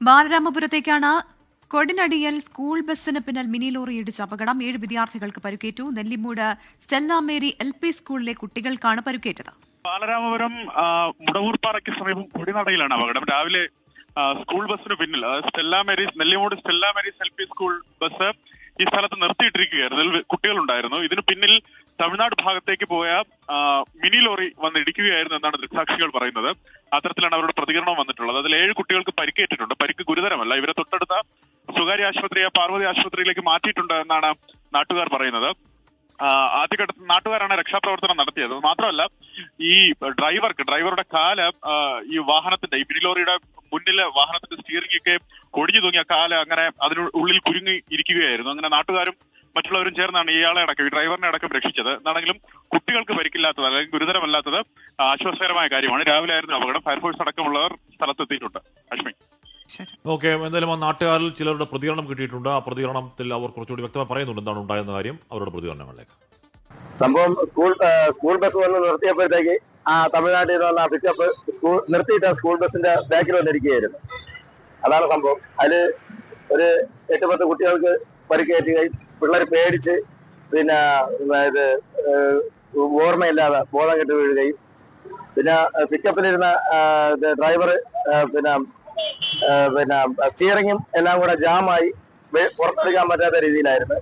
ബാലരാമപുരത്തേക്കാണ്. കൊടിനടിയിൽ school ബസ്സിന് പിന്നിൽ mini lorry ഇടിച്ച അപകടം. 7 വിദ്യാർത്ഥികൾക്ക് പരിക്കേറ്റു. നെല്ലിമൂട് സ്റ്റെല്ല മേരി LP സ്കൂളിലെ കുട്ടികൾക്കാണ് പരിക്കേറ്റത്. ബാലരാമപുരം മുടവൂർപ്പാറയ്ക്ക് സമീപം കൊടിനടയിലാണ് അപകടം. രാവിലെ സ്കൂൾ ബസ്സിന് പിന്നിൽ Nellimoodu Stella Mary's LP school bus ഈ സ്ഥലത്ത് നിർത്തിയിട്ടിരിക്കുകയായിരുന്നു. കുട്ടികളുണ്ടായിരുന്നു. ഇതിന് പിന്നിൽ തമിഴ്നാട് ഭാഗത്തേക്ക് പോയ മിനി ലോറി വന്ന് ഇടിക്കുകയായിരുന്നു എന്നാണ് ദൃക്സാക്ഷികൾ പറയുന്നത്. അത്തരത്തിലാണ് അവരുടെ പ്രതികരണം വന്നിട്ടുള്ളത്. അതിൽ 7 കുട്ടികൾക്ക് പരിക്കേറ്റിട്ടുണ്ട്. പരിക്ക് ഗുരുതരമല്ല. ഇവരെ തൊട്ടടുത്ത സ്വകാര്യ ആശുപത്രിയായ പാർവതി ആശുപത്രിയിലേക്ക് മാറ്റിയിട്ടുണ്ട് എന്നാണ് നാട്ടുകാർ പറയുന്നത്. ആദ്യഘട്ടത്തിൽ നാട്ടുകാരാണ് രക്ഷാപ്രവർത്തനം നടത്തിയത്. മാത്രമല്ല, ഈ ഡ്രൈവറുടെ കാല് ഈ വാഹനത്തിന്റെ മിനി ലോറിയുടെ മുന്നിലെ വാഹനത്തിന്റെ സ്റ്റിയറിംഗ് ഒക്കെ കൊടിഞ്ഞു തൂങ്ങിയ കാല് അങ്ങനെ അതിനുള്ളിൽ കുരുങ്ങി ഇരിക്കുകയായിരുന്നു. അങ്ങനെ നാട്ടുകാരും മറ്റുള്ളവരും ചേർന്നാണ് ഇയാളെ അടക്കം, ഈ ഡ്രൈവറിനെ അടക്കം രക്ഷിച്ചത്. എന്നാണെങ്കിലും കുട്ടികൾക്ക് പരിക്കില്ലാത്തത് അല്ലെങ്കിൽ ഗുരുതരമല്ലാത്തത് ആശ്വാസകരമായ കാര്യമാണ്. രാവിലെ ആയിരുന്നു അപകടം. ഫയർഫോഴ്സ് അടക്കമുള്ളവർ സ്ഥലത്തെത്തിയിട്ടുണ്ട്. അശ്മി, ഓക്കെ. എന്തായാലും ആ നാട്ടുകാരിൽ ചിലരുടെ പ്രതികരണം കിട്ടിയിട്ടുണ്ട്. ആ പ്രതികരണത്തിൽ അവർ കുറച്ചുകൂടി വ്യക്തമായി പറയുന്നുണ്ട് എന്താണ് ഉണ്ടായെന്ന കാര്യം. അവരുടെ പ്രതികരണങ്ങളിലേക്ക്. സംഭവം സ്കൂൾ ബസ് വന്ന് നിർത്തിയപ്പോഴത്തേക്ക് തമിഴ്നാട്ടിൽ നിന്ന് വന്ന പിക്കപ്പ് നിർത്തിയിട്ട സ്കൂൾ ബസിന്റെ ബാക്കിൽ വന്നിരിക്കുകയായിരുന്നു. അതാണ് സംഭവം. അതില് ഒരു 8-10 കുട്ടികൾക്ക് പരിക്കേറ്റുകയും പിള്ളേർ പേടിച്ച് പിന്നെ ഓർമ്മയില്ലാതെ ബോധം കെട്ട് വീഴുകയും പിന്നെ പിക്കപ്പിലിരുന്ന ഡ്രൈവർ പിന്നെ സ്റ്റിയറിങ്ങും എല്ലാം കൂടെ ജാമായി പുറത്തെടുക്കാൻ പറ്റാത്ത രീതിയിലായിരുന്നു.